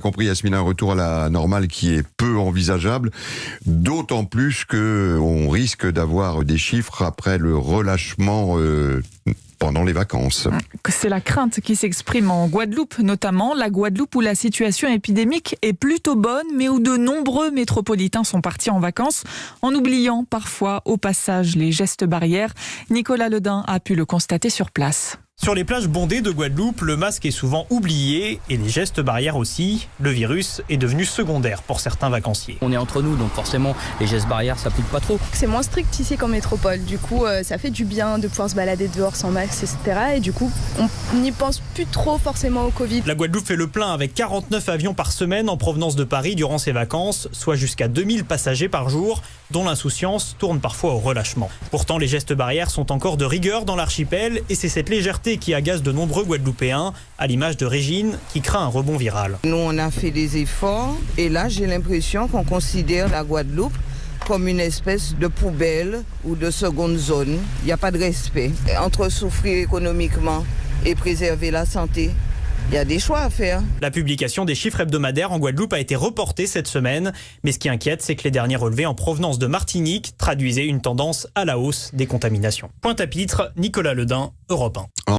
Compris Yasmine, un retour à la normale qui est peu envisageable, d'autant plus qu'on risque d'avoir des chiffres après le relâchement pendant les vacances. C'est la crainte qui s'exprime en Guadeloupe notamment, la Guadeloupe où la situation épidémique est plutôt bonne, mais où de nombreux métropolitains sont partis en vacances, en oubliant parfois au passage les gestes barrières. Nicolas Ledin a pu le constater sur place. Sur les plages bondées de Guadeloupe, le masque est souvent oublié et les gestes barrières aussi. Le virus est devenu secondaire pour certains vacanciers. On est entre nous, donc forcément, les gestes barrières s'appliquent pas trop. C'est moins strict ici qu'en métropole. Du coup, ça fait du bien de pouvoir se balader dehors sans masque, etc. Et du coup, on n'y pense plus trop forcément au Covid. La Guadeloupe fait le plein avec 49 avions par semaine en provenance de Paris durant ses vacances, soit jusqu'à 2000 passagers par jour, dont l'insouciance tourne parfois au relâchement. Pourtant, les gestes barrières sont encore de rigueur dans l'archipel et c'est cette légèreté qui agace de nombreux Guadeloupéens, à l'image de Régine, qui craint un rebond viral. Nous, on a fait des efforts et là, j'ai l'impression qu'on considère la Guadeloupe comme une espèce de poubelle ou de seconde zone. Il n'y a pas de respect. Entre souffrir économiquement et préserver la santé, il y a des choix à faire. La publication des chiffres hebdomadaires en Guadeloupe a été reportée cette semaine. Mais ce qui inquiète, c'est que les derniers relevés en provenance de Martinique traduisaient une tendance à la hausse des contaminations. Pointe-à-Pitre, Nicolas Ledin, Europe 1.